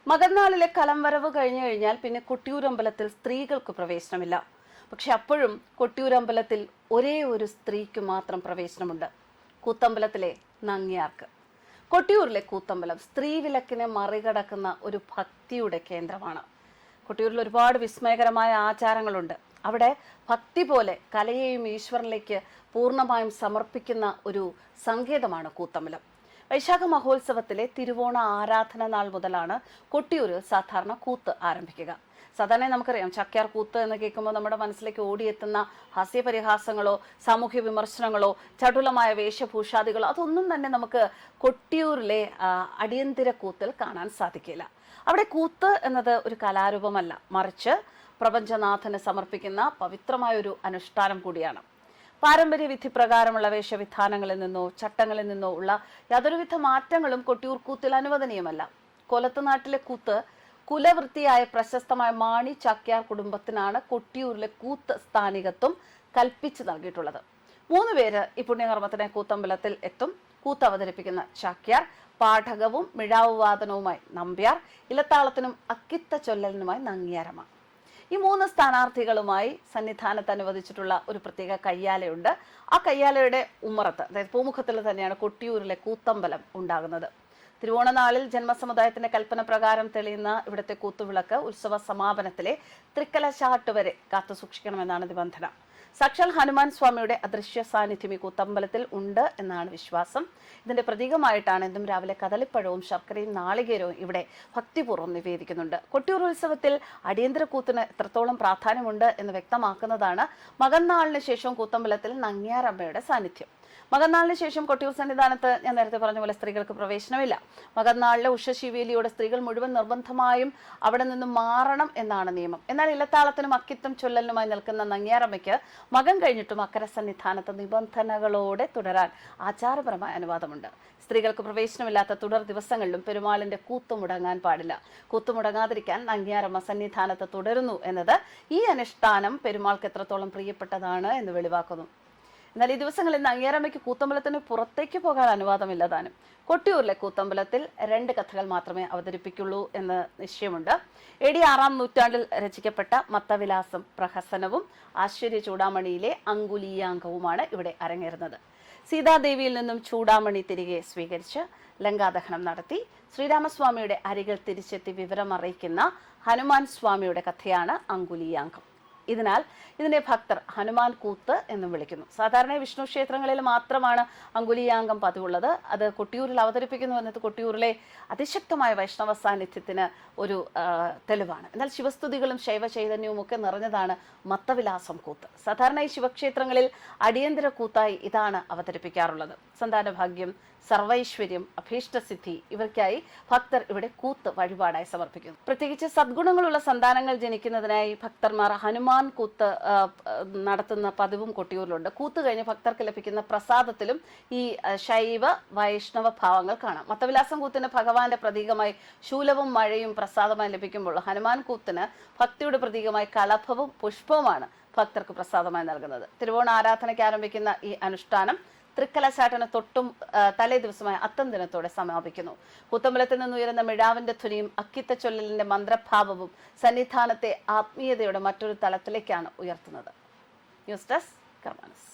മകന്നാളിലെ കലംവരവ് കഴിഞ്ഞു കഴിഞ്ഞാൽ പിന്നെ കൊട്ടിയൂരമ്പലത്തിൽ സ്ത്രീകൾക്ക് പ്രവേശനമില്ല. പക്ഷെ അപ്പോഴും കൊട്ടിയൂരമ്പലത്തിൽ ഒരേ ഒരു സ്ത്രീക്ക് മാത്രം പ്രവേശനമുണ്ട്, കൂത്തമ്പലത്തിലെ നങ്ങ്യാർക്ക്. കൊട്ടിയൂരിലെ കൂത്തമ്പലം സ്ത്രീ വിലക്കിനെ മറികടക്കുന്ന ഒരു ഭക്തിയുടെ കേന്ദ്രമാണ്. കൊട്ടിയൂരിൽ ഒരുപാട് വിസ്മയകരമായ ആചാരങ്ങളുണ്ട്. അവിടെ ഭക്തി പോലെ കലയെയും ഈശ്വരനിലേക്ക് പൂർണ്ണമായും സമർപ്പിക്കുന്ന ഒരു സങ്കേതമാണ് കൂത്തമ്പലം. വൈശാഖ മഹോത്സവത്തിലെ തിരുവോണ ആരാധന നാൾ മുതലാണ് കൊട്ടിയൂരിൽ സാധാരണ കൂത്ത് ആരംഭിക്കുക. സാധാരണ നമുക്കറിയാം, ചക്യാർ കൂത്ത് എന്ന് കേൾക്കുമ്പോൾ നമ്മുടെ മനസ്സിലേക്ക് ഓടിയെത്തുന്ന ഹാസ്യപരിഹാസങ്ങളോ സാമൂഹ്യ വിമർശനങ്ങളോ ചടുലമായ വേഷഭൂഷാദികളോ അതൊന്നും തന്നെ നമുക്ക് കൊട്ടിയൂരിലെ അടിയന്തര കൂത്തിൽ കാണാൻ സാധിക്കില്ല. അവിടെ കൂത്ത് എന്നത് ഒരു കലാരൂപമല്ല, മറിച്ച് പ്രപഞ്ചനാഥന് സമർപ്പിക്കുന്ന പവിത്രമായൊരു അനുഷ്ഠാനം കൂടിയാണ്. പാരമ്പര്യ വിധി പ്രകാരമുള്ള വേഷവിധാനങ്ങളിൽ നിന്നോ ചട്ടങ്ങളിൽ നിന്നോ ഉള്ള യാതൊരുവിധ മാറ്റങ്ങളും കൊട്ടിയൂർ കൂത്തിൽ അനുവദനീയമല്ല. കൊലത്തുനാട്ടിലെ കൂത്ത് കുലവൃത്തിയായ പ്രശസ്തമായ മാണി ചാക്യാർ കുടുംബത്തിനാണ് കൊട്ടിയൂരിലെ കൂത്ത് സ്ഥാനികത്വം കൽപ്പിച്ചു നൽകിയിട്ടുള്ളത്. 3 പേര് ഈ പുണ്യകർമ്മത്തിന് കൂത്തമ്പലത്തിൽ എത്തും. കൂത്ത് അവതരിപ്പിക്കുന്ന ചാക്യാർ, പാഠകവും മിഴാവ് വാദനവുമായി നമ്പ്യാർ, ഇലത്താളത്തിനും അക്കിത്ത ചൊല്ലലിനുമായി നങ്ങ്യാരമാണ്. ഈ 3 സ്ഥാനാർത്ഥികളുമായി സന്നിധാനത്ത് അനുവദിച്ചിട്ടുള്ള ഒരു പ്രത്യേക കയ്യാലയുണ്ട്. ആ കയ്യാലയുടെ ഉമ്മറത്ത്, അതായത് പൂമുഖത്തിൽ തന്നെയാണ് കൊട്ടിയൂരിലെ കൂത്തമ്പലം ഉണ്ടാകുന്നത്. തിരുവോണനാളിൽ ജന്മസമുദായത്തിന്റെ കൽപ്പന പ്രകാരം തെളിയുന്ന ഇവിടുത്തെ കൂത്തുവിളക്ക് ഉത്സവ സമാപനത്തിലെ തൃക്കലശാട്ട് വരെ കാത്തു സൂക്ഷിക്കണമെന്നാണ് നിബന്ധന. സാക്ഷാൽ ഹനുമാൻ സ്വാമിയുടെ അദൃശ്യ സാന്നിധ്യം ഈ കൂത്തമ്പലത്തിൽ ഉണ്ട് എന്നാണ് വിശ്വാസം. ഇതിന്റെ പ്രതീകമായിട്ടാണ് എന്നും രാവിലെ കദളിപ്പഴവും ശർക്കരയും നാളികേരവും ഇവിടെ ഭക്തിപൂർവ്വം നിവേദിക്കുന്നുണ്ട്. കൊട്ടിയൂർ ഉത്സവത്തിൽ അടിയന്തര കൂത്തിന് എത്രത്തോളം പ്രാധാന്യമുണ്ട് എന്ന് വ്യക്തമാക്കുന്നതാണ് മകന്നാളിന് ശേഷം കൂത്തമ്പലത്തിൽ നങ്ങ്യാരമ്മയുടെ സാന്നിധ്യം. മകന്നാളിന് ശേഷം കൊട്ടിയൂർ സന്നിധാനത്ത് ഞാൻ നേരത്തെ പറഞ്ഞ പോലെ സ്ത്രീകൾക്ക് പ്രവേശനമില്ല. മകന്നാളിലെ ഉഷശിവേലിയോടെ സ്ത്രീകൾ മുഴുവൻ നിർബന്ധമായും അവിടെ നിന്നും മാറണം എന്നാണ് നിയമം. എന്നാൽ ഇലത്താളത്തിനും അക്കിത്തം ചൊല്ലലിനുമായി നിൽക്കുന്ന നങ്ങ്യാരമ്മയ്ക്ക് മകൻ കഴിഞ്ഞിട്ടും അക്കര സന്നിധാനത്ത് നിബന്ധനകളോടെ തുടരാൻ ആചാരപരമായ അനുവാദമുണ്ട്. സ്ത്രീകൾക്ക് പ്രവേശനമില്ലാത്ത തുടർ ദിവസങ്ങളിലും പെരുമാളിന്റെ കൂത്ത് മുടങ്ങാൻ പാടില്ല. കൂത്ത് മുടങ്ങാതിരിക്കാൻ നങ്ങ്യാരമ്മ സന്നിധാനത്ത് തുടരുന്നു എന്നത് ഈ അനുഷ്ഠാനം പെരുമാൾക്ക് എത്രത്തോളം പ്രിയപ്പെട്ടതാണ് എന്ന് വെളിവാക്കുന്നു. എന്നാൽ ഈ ദിവസങ്ങളിൽ നങ്ങ്യാരമ്മയ്ക്ക് കൂത്തമ്പലത്തിന് പുറത്തേക്ക് പോകാൻ അനുവാദമില്ല താനും. കൊട്ടിയൂരിലെ കൂത്തമ്പലത്തിൽ 2 കഥകൾ മാത്രമേ അവതരിപ്പിക്കുള്ളൂ എന്ന് നിശ്ചയമുണ്ട്. AD 6-ാം നൂറ്റാണ്ടിൽ രചിക്കപ്പെട്ട മത്തവിലാസം പ്രഹസനവും ആശ്ചര്യ ചൂടാമണിയിലെ അങ്കുലീയാങ്കവുമാണ് ഇവിടെ അരങ്ങേറുന്നത്. സീതാദേവിയിൽ നിന്നും ചൂടാമണി തിരികെ സ്വീകരിച്ച് ലങ്കാദഹനം നടത്തി ശ്രീരാമസ്വാമിയുടെ അരികിൽ തിരിച്ചെത്തി വിവരം അറിയിക്കുന്ന ഹനുമാൻ സ്വാമിയുടെ കഥയാണ് അങ്കുലീയാങ്കം. ഇതിനെ ഭക്തർ ഹനുമാൻ കൂത്ത് എന്നും വിളിക്കുന്നു. സാധാരണ വിഷ്ണു ക്ഷേത്രങ്ങളിൽ മാത്രമാണ് അങ്കുലീയാങ്കം പതിവുള്ളത്. അത് കൊട്ടിയൂരിൽ അവതരിപ്പിക്കുന്നു എന്നത് കൊട്ടിയൂരിലെ അതിശക്തമായ വൈഷ്ണവ സാന്നിധ്യത്തിന് ഒരു തെളിവാണ്. എന്നാൽ ശിവസ്തുതികളും ശൈവ ചൈതന്യവും ഒക്കെ നിറഞ്ഞതാണ് മത്തവിലാസം കൂത്ത്. സാധാരണ ഈ ശിവക്ഷേത്രങ്ങളിൽ അടിയന്തര കൂത്തായി ഇതാണ് അവതരിപ്പിക്കാറുള്ളത്. സന്താനഭാഗ്യം, സർവൈശ്വര്യം, അഭീഷ്ടസിദ്ധി ഇവയ്ക്കായി ഭക്തർ ഇവിടെ കൂത്ത് വഴിപാടായി സമർപ്പിക്കുന്നു. പ്രത്യേകിച്ച് സദ്ഗുണങ്ങളുള്ള സന്താനങ്ങൾ ജനിക്കുന്നതിനായി ഭക്തന്മാർ ഹനുമാൻ കൂത്ത് നടത്തുന്ന പതിവും കൊട്ടിയൂരിലുണ്ട്. കൂത്ത് കഴിഞ്ഞ് ഭക്തർക്ക് ലഭിക്കുന്ന പ്രസാദത്തിലും ഈ ശൈവ വൈഷ്ണവ ഭാവങ്ങൾ കാണാം. മത്തവിലാസം കൂത്തിന് ഭഗവാന്റെ പ്രതീകമായി ശൂലവും മഴയും പ്രസാദമായി ലഭിക്കുമ്പോൾ ഹനുമാൻ കൂത്തിന് ഭക്തിയുടെ പ്രതീകമായി കളഭവും പുഷ്പവുമാണ് ഭക്തർക്ക് പ്രസാദമായി നൽകുന്നത്. തിരുവോണ ആരാധനയ്ക്ക് ആരംഭിക്കുന്ന ഈ അനുഷ്ഠാനം തൃക്കലശാട്ടിന് തൊട്ടും തലേ ദിവസമായ അത്തം ദിനത്തോടെ സമാപിക്കുന്നു. കൂത്തമ്പലത്തിൽ നിന്നുയരുന്ന മിഴാവിന്റെ ധ്വനിയും അക്കിത്ത ചൊല്ലലിന്റെ മന്ത്രഭാവവും സന്നിധാനത്തെ ആത്മീയതയുടെ മറ്റൊരു തലത്തിലേക്കാണ് ഉയർത്തുന്നത്. News desk കർമാനസ്.